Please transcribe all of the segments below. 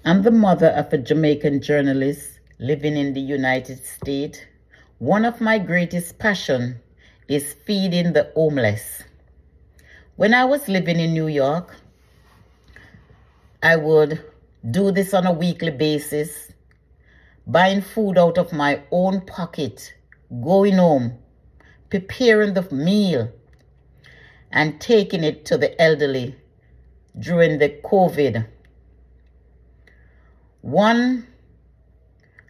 I'm the mother of a Jamaican journalist living in the United States. One of my greatest passions is feeding the homeless. When I was living in New York, I would do this on a weekly basis, buying food out of my own pocket, going home, preparing the meal, and taking it to the elderly during the COVID. One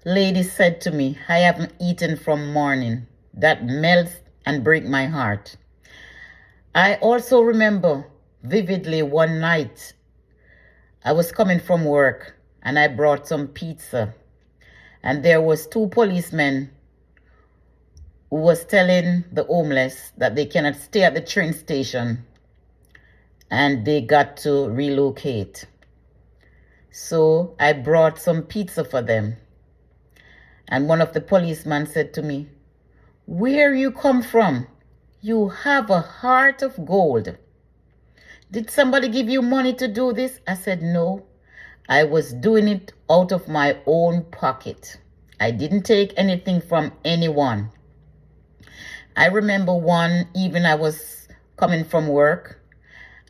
lady said to me, I haven't eaten from morning. That melts and breaks my heart. I also remember vividly one night I was coming from work and I brought some pizza, and there was two policemen who was telling the homeless that they cannot stay at the train station and they got to relocate. So I brought some pizza for them. And one of the policemen said to me, "Where you come from? You have a heart of gold. Did somebody give you money to do this?" I said, "No, I was doing it out of my own pocket. I didn't take anything from anyone." I remember one evening I was coming from work.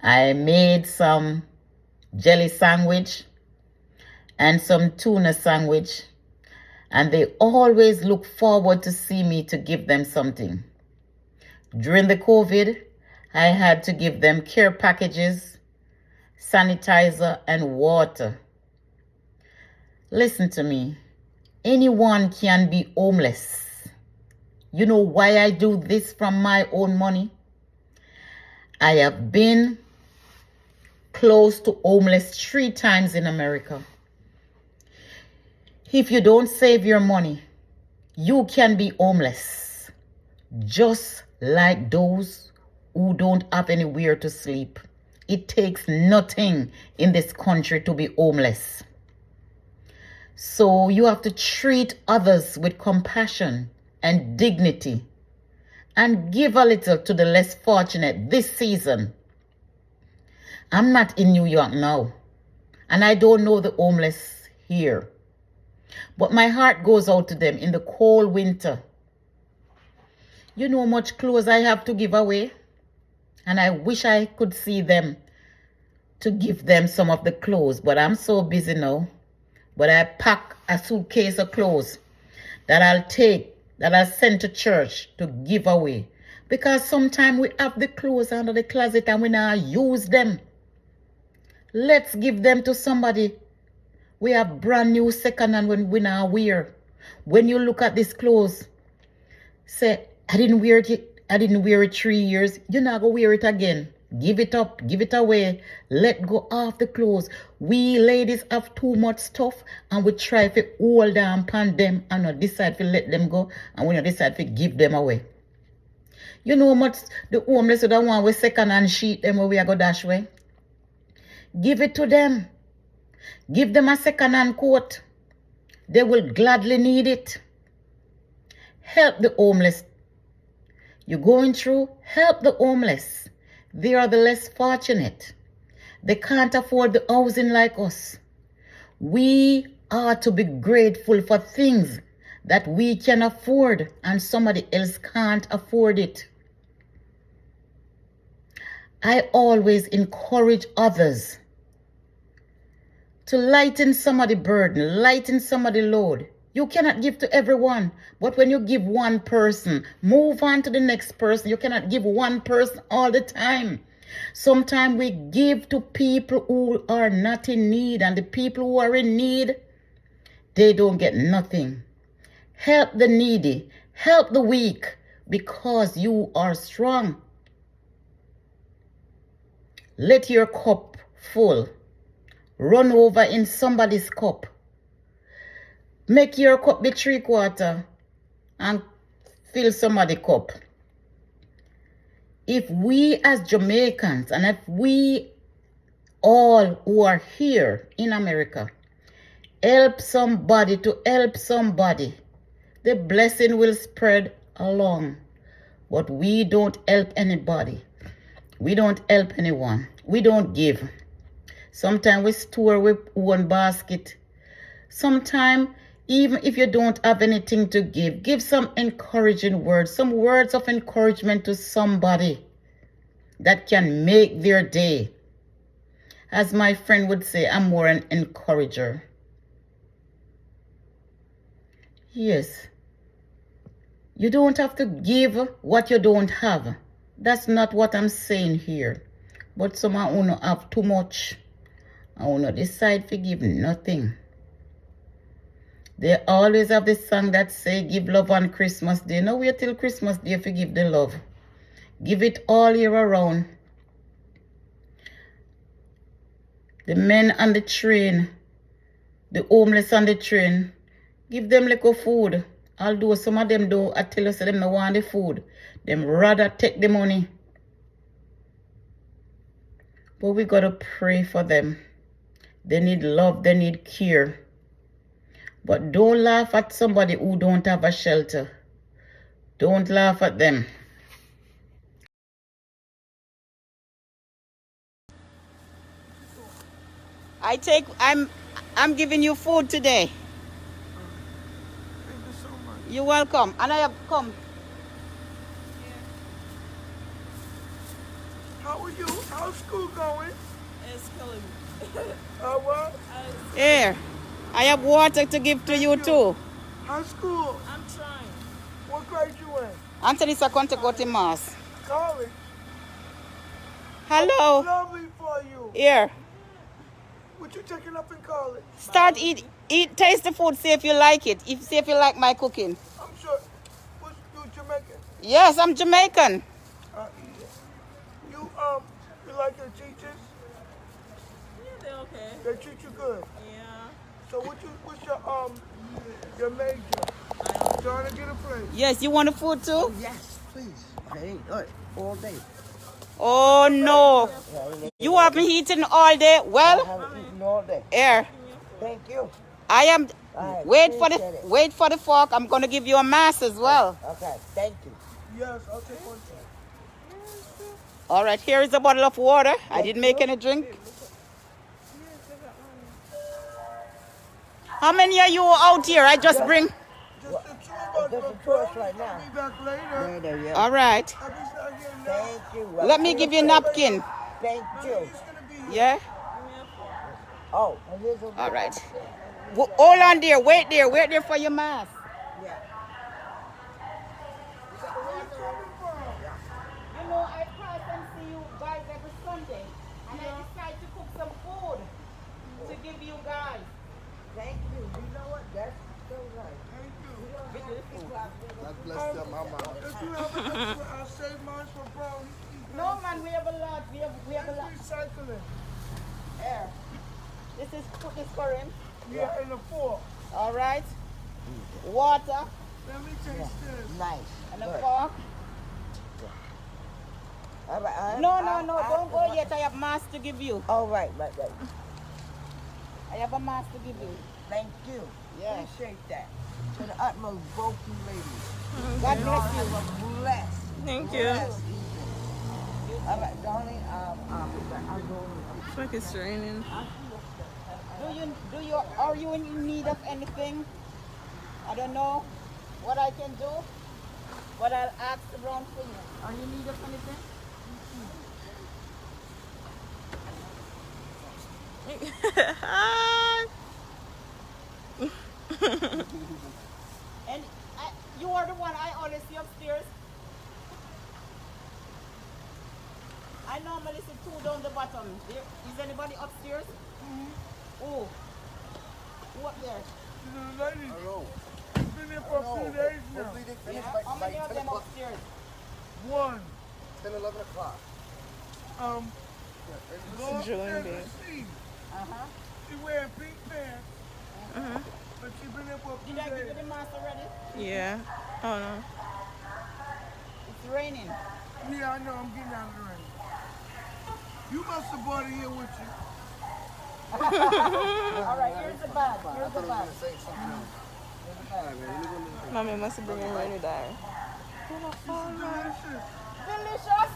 I made some jelly sandwich and some tuna sandwich, and they always look forward to see me to give them something. During the COVID, I had to give them care packages, sanitizer, and water. Listen to me. Anyone can be homeless. You know why I do this from my own money? I have been close to homeless 3 times in America. If you don't save your money, you can be homeless, just like those who don't have anywhere to sleep. It takes nothing in this country to be homeless. So you have to treat others with compassion and dignity and give a little to the less fortunate this season. I'm not in New York now, and I don't know the homeless here. But my heart goes out to them in the cold winter. You know how much clothes I have to give away? And I wish I could see them to give them some of the clothes. But I'm so busy now. But I pack a suitcase of clothes that I'll send to church to give away. Because sometimes we have the clothes under the closet and we not use them. Let's give them to somebody. We have brand new second hand when we now wear. When you look at these clothes, say, I didn't wear it 3 years. You're not going to wear it again. Give it up. Give it away. Let go of the clothes. We ladies have too much stuff and we try to hold on upon them and not decide to let them go, and we not decide to give them away. You know how much the homeless would want with second hand sheet them where we are go dash away? Give it to them. Give them a second-hand coat. They will gladly need it. Help the homeless. You're going through, help the homeless. They are the less fortunate. They can't afford the housing like us. We are to be grateful for things that we can afford and somebody else can't afford it. I always encourage others to lighten somebody's burden, lighten somebody's load. You cannot give to everyone, but when you give one person, move on to the next person. You cannot give one person all the time. Sometimes we give to people who are not in need, and the people who are in need, they don't get nothing. Help the needy, help the weak, because you are strong. Let your cup full run over in somebody's cup. Make your cup be 3/4 and fill somebody's cup. If we as Jamaicans, and if we all who are here in America help somebody to help somebody, the blessing will spread along. But we don't help anybody. We don't help anyone. We don't give. Sometimes we store with one basket. Sometimes, even if you don't have anything to give some encouraging words, some words of encouragement to somebody that can make their day. As my friend would say, I'm more an encourager. Yes. You don't have to give what you don't have. That's not what I'm saying here. But some of you have too much. I will not decide to give nothing. They always have this song that say give love on Christmas Day. No, wait till Christmas Day to give the love. Give it all year around. The men on the train, the homeless on the train, give them little food. Although some of them do, I tell you, so them don't want the food. Them rather take the money. But we got to pray for them. They need love, they need care. But don't laugh at somebody who don't have a shelter. Don't laugh at them. I'm giving you food today. Thank you so much. You're welcome. And I have come. How are you? How's school going? It's killing me. What? Here. I have water to give to you too. How's school? I'm trying. What grade you in? Anthony's going to go to mass. College. Hello. Lovely for you. Here. What you taking up in college? Start eat, taste the food, see if you like it. See if you like my cooking. I'm sure. What's you Jamaican? Yes, I'm Jamaican. You like your teachers? Yeah, they're okay. They treat you good. Yeah. So what's your major? Trying to get a place. Yes, you want the food too? Yes, please. I ate all day. Oh no. You have been eating all day? I Well, haven't eaten all day. here. Thank you. I am I wait appreciate it. for the fork. I'm gonna give you a mass as well. Okay, thank you. Yes, I'll take one. All right, here is a bottle of water. I didn't make any drink. How many are you out here? I just bring. Just the two of us. Just the two of us right now. I'll be back later. There you go. All right. I'll be back here now. Thank you. Let me give you a napkin. Thank you. He's gonna be Yeah. Oh, and here's a All right. Hold on there. Wait there for your mass. Yeah. You know, I pass and see you guys every Sunday, and I decide to cook some food to give you guys. Thank you. You know what? That's so right. God bless them, mama. If you have an extra, I'll save mine for brownies. No man, we have a lot. We have a lot. Recycling. Here. This is put this for him. Yeah, in the fork. All right. Water Let me taste this. Nice. and a Good. fork. All right, No, don't go yet. I have mass to give you. All right. I have a mass to give you. Thank you. Yeah. Appreciate that. To the utmost, both you ladies. God Y'all bless you. have a blessed, Thank you. blessed evening. All right, darling. I'm going. It's like it's raining. Are you in need of anything? I don't know what I can do, but I'll ask around for you. Are you in need of anything? Hi. And you are the one I always see upstairs. I normally see two down the bottom. Is anybody upstairs? Oh, who up there? The ladies. Hello. Been here for a few days now. Hopefully they finish Yeah. by, How by many of 10 them o'clock. upstairs? 1. 10, 11 o'clock. Go upstairs Enjoying and it. see. Uh-huh. She wearing pink pants, but she been here for a few Did I give you days. the mask already? Yeah. Oh no. It's raining. Yeah, I know. I'm getting out of the rain. You must have brought it here with you. All right, here's the bag. Here's the bag. Say something else. All right, man. Let me go look. Mommy must bring a rainy day. Delicious. Delicious.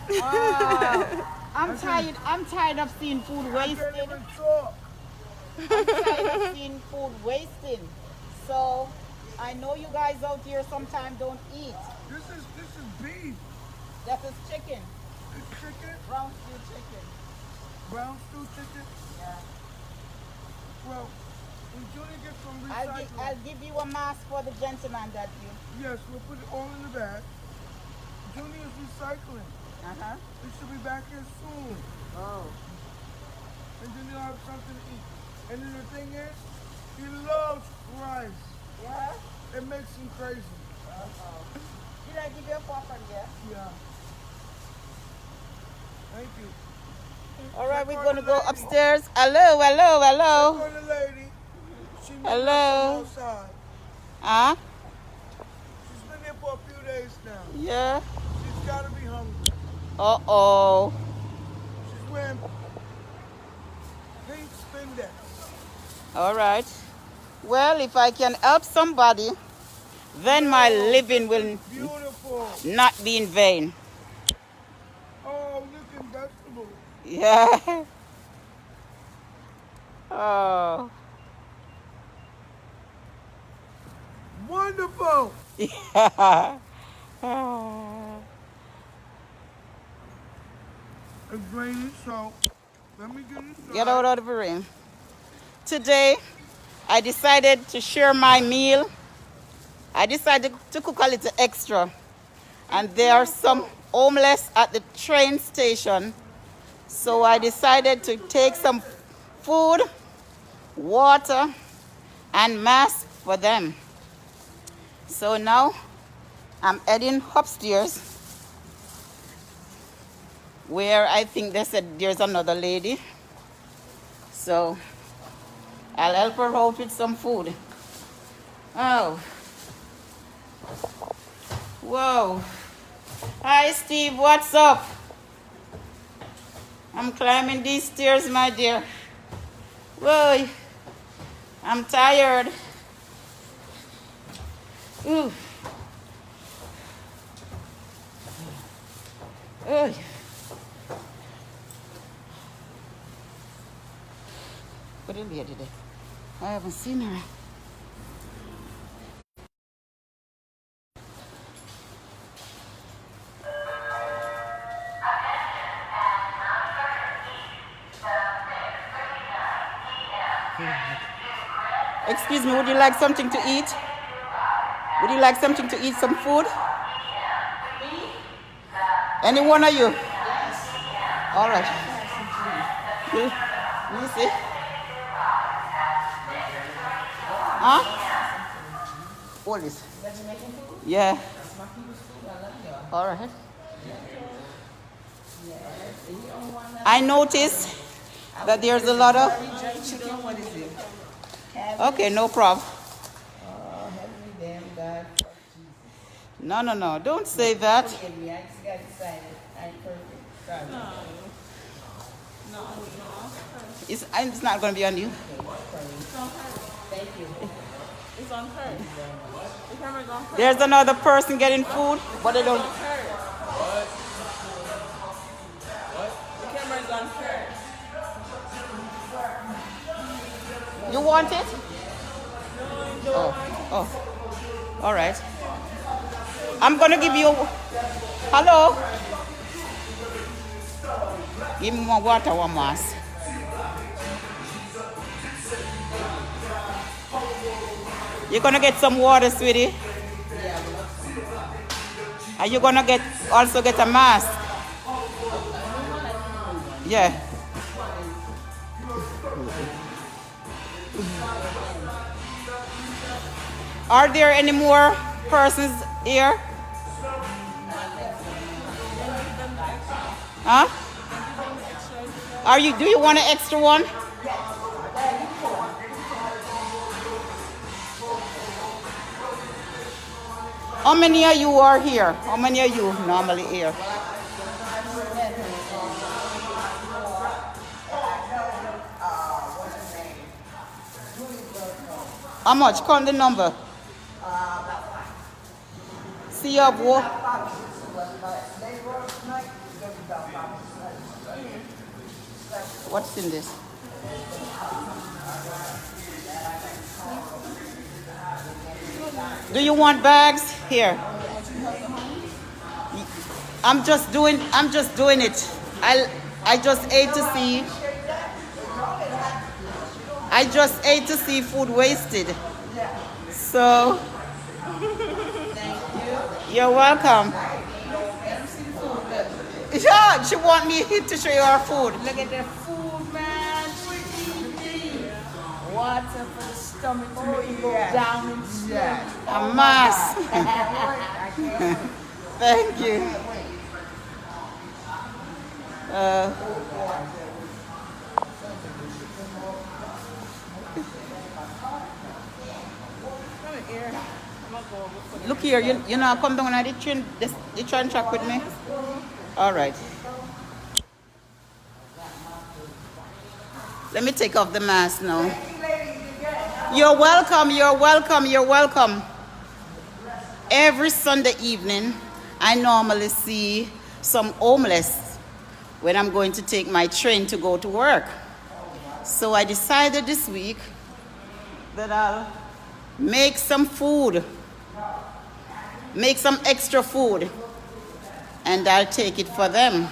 I'm tired. I'm tired of seeing food I can't wasted. even talk. I'm tired of seeing food wasting. So I know you guys out here sometimes don't eat. This is beef. That is chicken, It's chicken. brown stew chicken. Brown stew chicken. Yeah. Well, when Julie gets some I'll recycling, give you a mask for the gentleman that you. yes, we'll put it all in the bag. Julie is recycling. Uh-huh. He should be back here soon. Oh. And then you'll have something to eat. And then the thing is, he loves rice. Yeah. It makes him crazy. Did I give you a fork on there? Yeah. Thank you. All right, Check we're on going to the go lady. upstairs. Hello, hello, hello. For the lady. She made Hello. us outside. Huh? She's been here for a few days now. Yeah. She's got to be hungry. Uh-oh. She's wearing pink spandex. All right. Well, if I can help somebody, then my living will Beautiful. not be in vain. Oh, looking vegetables. Yeah. Oh. Wonderful. Yeah. It's raining, so let me get inside. Get out of the rain. Today, I decided to share my meal. I decided to cook a little extra. And there are some homeless at the train station. So I decided to take some food, water, and masks for them. So now I'm heading upstairs where I think they said there's another lady. So I'll help her out with some food. Oh. Whoa. Hi, Steve. What's up? I'm climbing these stairs, my dear. Whoa. I'm tired. Ooh. Oh. What is the lady there? I haven't seen her. Excuse me, would you like something to eat? Would you like something to eat, some food? Any one of you? Yes. All right. Let me see. Huh? What is? Yeah. All right. I noticed that there's a lot of. What is it? Okay, no problem. Oh, heavenly damn God. No. Don't say that. Forgive me, I just got excited. I'm perfect. Sorry. It's not going to be on you. Thank you. It's on her. The camera's on her. There's another person getting food, but they don't. The camera's on her. You want it? Oh. All right. I'm going to give you. Hello? Give me more water, one mask. You're going to get some water, sweetie? Are you going to also get a mask? Yeah. Are there any more persons here? Huh? Do you want an extra one? How many of you are here? How many of you normally here? How much? Count the number. See your what? What's in this? Do you want bags? Here. I'm just doing it. I just ate to see. I just ate to see food wasted. So you're welcome. Yeah, she want me to show you our food. Look at the food, man. Water for the stomach to make it go down and slide. A mass. Thank you. Look here, you know, come down and the train track with me. All right. Let me take off the mask now. You're welcome, you're welcome, you're welcome. Every Sunday evening, I normally see some homeless when I'm going to take my train to go to work. So I decided this week that I'll make some food, make some extra food, and I'll take it for them,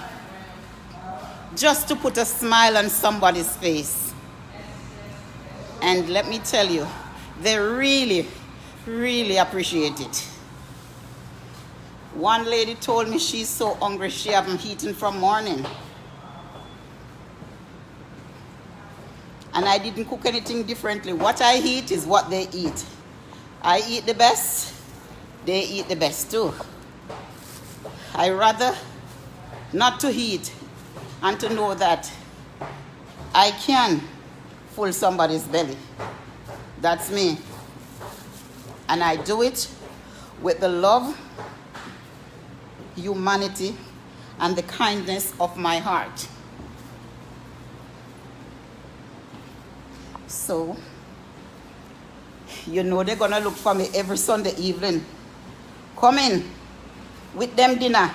just to put a smile on somebody's face. And let me tell you, they really, really appreciate it. One lady told me she's so hungry she haven't eaten from morning. And I didn't cook anything differently. What I eat is what they eat. I eat the best, they eat the best too. I rather not to eat and to know that I can fill somebody's belly. That's me. And I do it with the love, humanity, and the kindness of my heart. So, you know they're gonna look for me every Sunday evening. Come in with them dinner.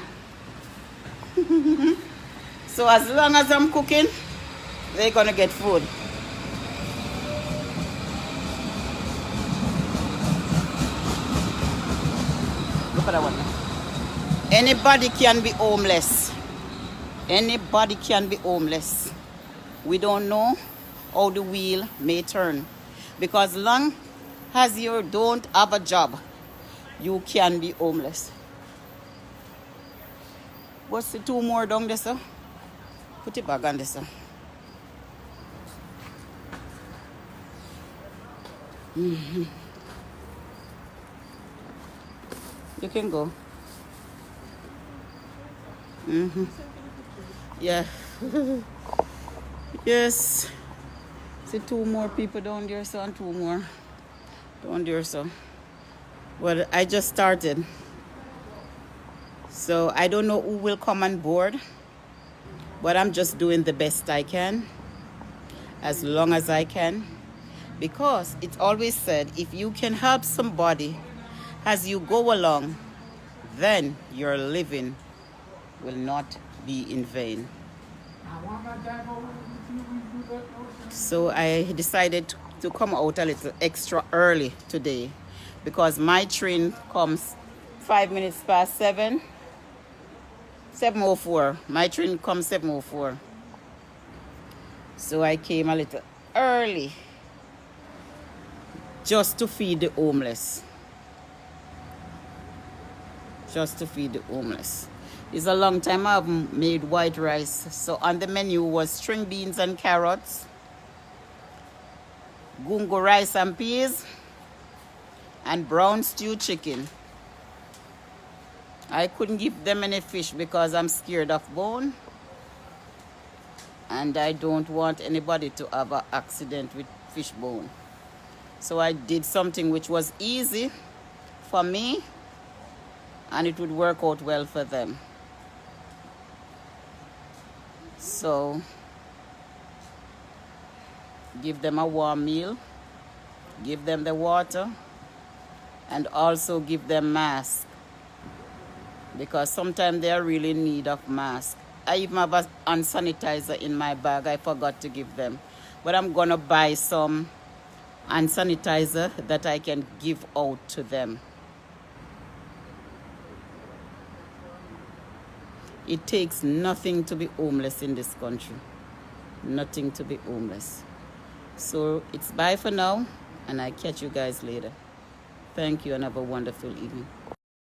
So as long as I'm cooking, they're gonna get food. Look at that one. Anybody can be homeless. Anybody can be homeless. We don't know how the wheel may turn. Because long as you don't have a job, you can be homeless. What's the two more down there, sir? Put it back on this, sir. You can go. Yeah. Yes. See two more people down there, so, and two more down there, so. Well, I just started. So I don't know who will come on board, but I'm just doing the best I can, as long as I can. Because it's always said, if you can help somebody as you go along, then your living will not be in vain. So I decided to come out a little extra early today because my train comes 5 minutes past 7. 7:04. My train comes 7:04. So I came a little early just to feed the homeless. Just to feed the homeless. It's a long time I haven't made white rice. So on the menu was string beans and carrots, gungo rice and peas, and brown stew chicken. I couldn't give them any fish because I'm scared of bone. And I don't want anybody to have an accident with fish bone. So I did something which was easy for me, and it would work out well for them. So, give them a warm meal, give them the water, and also give them masks. Because sometimes they are really in need of masks. I even have a hand sanitizer in my bag. I forgot to give them. But I'm going to buy some hand sanitizer that I can give out to them. It takes nothing to be homeless in this country. Nothing to be homeless. So it's bye for now, and I catch you guys later. Thank you and have a wonderful evening.